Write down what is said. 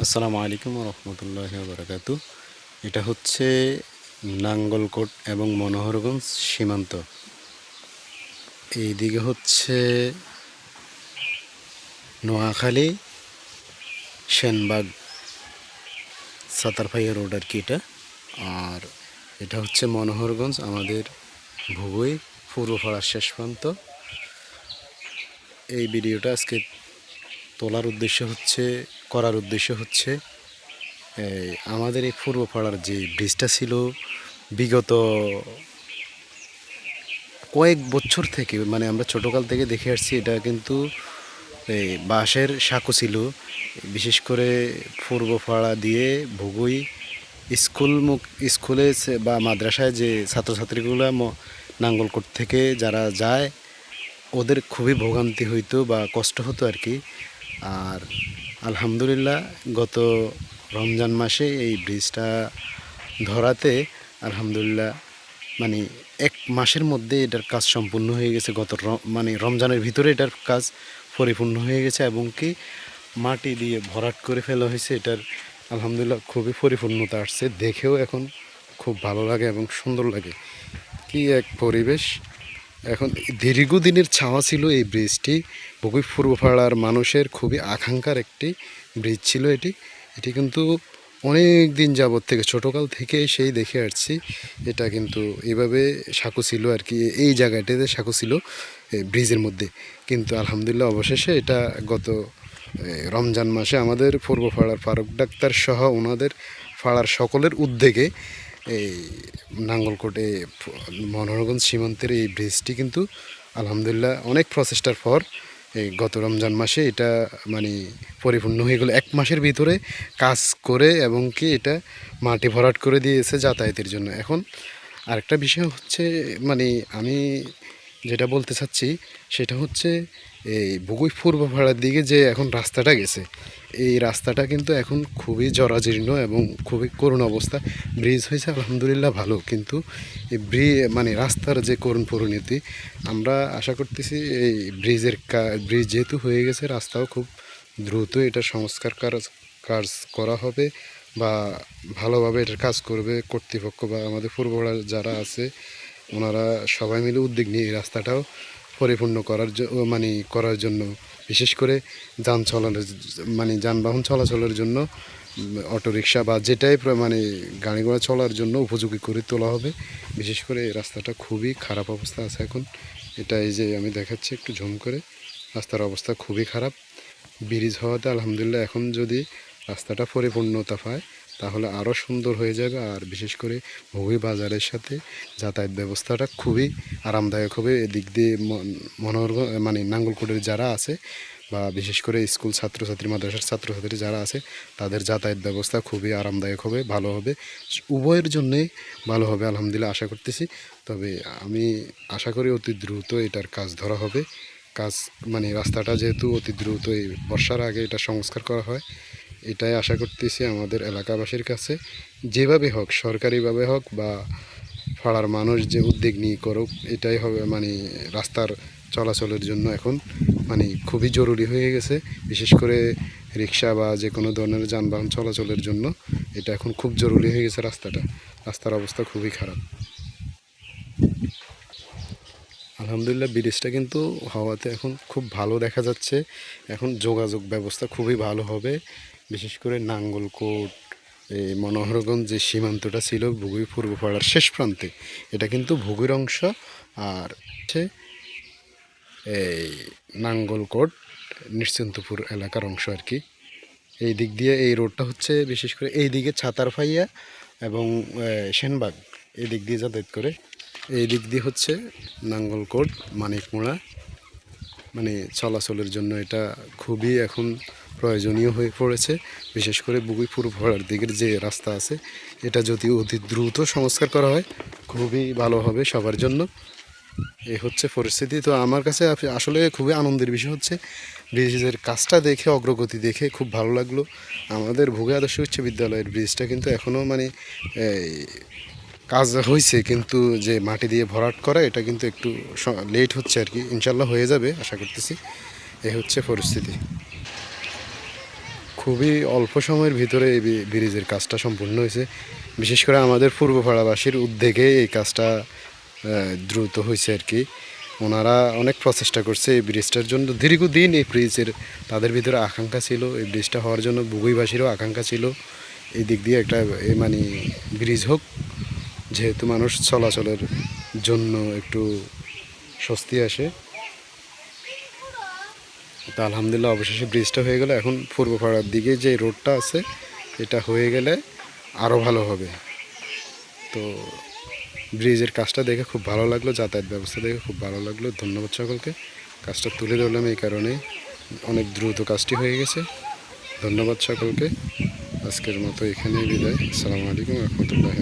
আসসালামু আলাইকুম রহমতুল্লাহি বারাকাতু। এটা হচ্ছে নাঙ্গলকোট এবং মনোহরগঞ্জ সীমান্ত। এইদিকে হচ্ছে নোয়াখালী সেনবাগ সাতারপাইয়া রোড আর কি এটা। আর এটা হচ্ছে মনোহরগঞ্জ আমাদের ভুবই পূর্বপাড়ার শেষ প্রান্ত। এই ভিডিওটা আজকে করার উদ্দেশ্য হচ্ছে আমাদের এই পূর্বপাড়ার যে ব্রিজটা ছিল বিগত কয়েক বছর থেকে, মানে আমরা ছোটোকাল থেকে দেখে আসছি, এটা কিন্তু এই বাঁশের সাঁকো ছিল। বিশেষ করে পূর্বপাড়া দিয়ে ভুগুই স্কুলে বা মাদ্রাসায় যে ছাত্রছাত্রীগুলো নাঙ্গলকোট থেকে যারা যায় ওদের খুবই ভোগান্তি হইতো বা কষ্ট হতো আর কি। আর আলহামদুলিল্লাহ গত রমজান মাসে এই ব্রিজটা ধরাতে আলহামদুলিল্লাহ মানে এক মাসের মধ্যে এটার কাজ সম্পূর্ণ হয়ে গেছে। মানে রমজানের ভিতরে এটার কাজ পরিপূর্ণ হয়ে গেছে এবং কি মাটি দিয়ে ভরাট করে ফেলা হয়েছে। এটার আলহামদুলিল্লাহ খুবই পরিপূর্ণতা আসছে, দেখেও এখন খুব ভালো লাগে এবং সুন্দর লাগে। কি এক পরিবেশ! এখন দীর্ঘদিনের ছাওয়া ছিল এই ব্রিজটি। বগুই পূর্বপাড়ার মানুষের খুবই আকাঙ্ক্ষার একটি ব্রিজ ছিল এটি। এটি কিন্তু অনেক দিন যাবৎ থেকে, ছোটোকাল থেকে সেই দেখে আসছি। এটা কিন্তু এভাবে সাঁকো ছিল আর কি, এই জায়গাটাতে সাঁকো ছিল ব্রিজের মধ্যে। কিন্তু আলহামদুলিল্লাহ অবশেষে এটা গত রমজান মাসে আমাদের পূর্বপাড়ার ফারুক ডাক্তার সহ ওনাদের পাড়ার সকলের উদ্যোগে এই নাঙ্গলকোটে মনোহরগঞ্জ সীমান্তের এই ব্রিজটি কিন্তু আলহামদুলিল্লাহ অনেক প্রচেষ্টার পর এই গত রমজান মাসে এটা মানে পরিপূর্ণ হয়ে গেল। এক মাসের ভিতরে কাজ করে এবং কি এটা মাটি ভরাট করে দিয়েছে যাতায়াতের জন্য। এখন আরেকটা বিষয় হচ্ছে, মানে আমি যেটা বলতে চাচ্ছি সেটা হচ্ছে এই বগুই পূর্বপাড়ার দিকে যে এখন রাস্তাটা গেছে, এই রাস্তাটা কিন্তু এখন খুবই জরাজীর্ণ এবং খুবই করুণ অবস্থা। ব্রিজ হয়েছে আলহামদুলিল্লাহ ভালো, কিন্তু এই মানে রাস্তার যে করুণ পরিণতি, আমরা আশা করতেছি এই ব্রিজ যেহেতু হয়ে গেছে, রাস্তাও খুব দ্রুত এটা সংস্কার কাজ করা হবে বা ভালোভাবে এটার কাজ করবে কর্তৃপক্ষ বা আমাদের পূর্বপাড়া যারা আছে ওনারা সবাই মিলে উদ্যোগ নিয়ে এই রাস্তাটাও পরিপূর্ণ করার জন্য, বিশেষ করে যানবাহন চলাচলের জন্য অটোরিকশা বা যেটাই মানে গাড়ি ঘোড়া চলার জন্য উপযোগী করে তোলা হবে। বিশেষ করে এই রাস্তাটা খুবই খারাপ অবস্থা আছে এখন। এটা এই যে আমি দেখাচ্ছি একটু ঝুম করে, রাস্তার অবস্থা খুবই খারাপ। ব্রিজ হওয়াতে আলহামদুলিল্লাহ এখন যদি রাস্তাটা পরিপূর্ণতা পায় তাহলে আরও সুন্দর হয়ে যাবে। আর বিশেষ করে ভুবি বাজারের সাথে যাতায়াত ব্যবস্থাটা খুবই আরামদায়ক হবে। এদিক দিয়ে মানে নাঙ্গলকোটের যারা আছে বা বিশেষ করে স্কুল ছাত্রছাত্রী, মাদ্রাসার ছাত্রছাত্রী যারা আছে তাদের যাতায়াত ব্যবস্থা খুবই আরামদায়ক হবে, ভালো হবে, উভয়ের জন্যেই ভালো হবে আলহামদুলিল্লাহ আশা করতেছি। তবে আমি আশা করি অতি দ্রুত এটার কাজ ধরা হবে। মানে রাস্তাটা যেহেতু অতি দ্রুত এই বর্ষার আগে এটা সংস্কার করা হয়, এটাই আশা করতেছি আমাদের এলাকাবাসীর কাছে। যেভাবে হোক, সরকারিভাবে হোক বা পাড়ার মানুষ যে উদ্যোগ নিয়ে করুক, এটাই হবে মানে রাস্তার চলাচলের জন্য এখন মানে খুবই জরুরি হয়ে গেছে। বিশেষ করে রিক্সা বা যে কোনো ধরনের যানবাহন চলাচলের জন্য এটা এখন খুব জরুরি হয়ে গেছে। রাস্তার অবস্থা খুবই খারাপ। আলহামদুলিল্লাহ ব্রিজটা কিন্তু হওয়াতে এখন খুব ভালো দেখা যাচ্ছে। এখন যোগাযোগ ব্যবস্থা খুবই ভালো হবে। বিশেষ করে নাঙ্গলকোট এই মনোহরগঞ্জ যে সীমান্তটা ছিল ভুগুই পূর্বপাড়ার শেষ প্রান্তে, এটা কিন্তু ভুগুর অংশ। আর হচ্ছে এই নাঙ্গলকোট নিশ্চিন্তপুর এলাকার অংশ আর কি। এই দিক দিয়ে এই রোডটা হচ্ছে বিশেষ করে এই দিকে ছাতারপাইয়া এবং সেনবাগ এই দিক দিয়ে যাতায়াত করে। এই দিক দিয়ে হচ্ছে নাঙ্গলকোট মানিকমোড়া, মানে চলাচলের জন্য এটা খুবই এখন প্রয়োজনীয় হয়ে পড়েছে। বিশেষ করে বগুই পূর্বপাড়ার দিকের যে রাস্তা আছে এটা যদি অতি দ্রুত সংস্কার করা হয় খুবই ভালো হবে সবার জন্য। এই হচ্ছে পরিস্থিতি। তো আমার কাছে আসলে খুবই আনন্দের বিষয় হচ্ছে ব্রিজের কাজটা দেখে, অগ্রগতি দেখে খুব ভালো লাগলো। আমাদের ভুগে আদর্শ উচ্চ বিদ্যালয়ের ব্রিজটা কিন্তু এখনও মানে কাজ হয়েছে, কিন্তু যে মাটি দিয়ে ভরাট করা এটা কিন্তু একটু লেট হচ্ছে আর কি। ইনশাল্লাহ হয়ে যাবে আশা করতেছি। এই হচ্ছে পরিস্থিতি। খুবই অল্প সময়ের ভিতরে এই ব্রিজের কাজটা সম্পূর্ণ হয়েছে। বিশেষ করে আমাদের পূর্বপাড়াবাসীর উদ্যোগে এই কাজটা দ্রুত হয়েছে আর কি। ওনারা অনেক প্রচেষ্টা করছে এই ব্রিজটার জন্য। দীর্ঘদিন এই ব্রিজের তাদের ভিতরে আকাঙ্ক্ষা ছিল, এই ব্রিজটা হওয়ার জন্য বুগুইবাসীরও আকাঙ্ক্ষা ছিল এই দিক দিয়ে একটা মানে ব্রিজ হোক, যেহেতু মানুষ চলাচলের জন্য একটু স্বস্তি আসে। তা আলহামদুলিল্লাহ অবশেষে ব্রিজটা হয়ে গেল। এখন পূর্বপাড়ার দিকে যে রোডটা আছে এটা হয়ে গেলে আরও ভালো হবে। তো ব্রিজের কাজটা দেখে খুব ভালো লাগলো, যাতায়াত ব্যবস্থা দেখে খুব ভালো লাগলো। ধন্যবাদ সকলকে। কাজটা তুলে ধরলাম এই কারণে, অনেক দ্রুত কাজটি হয়ে গেছে। ধন্যবাদ সকলকে। আজকের মতো এখানেই বিদায়। আসসালামু আলাইকুম রহমতুল্লাহ।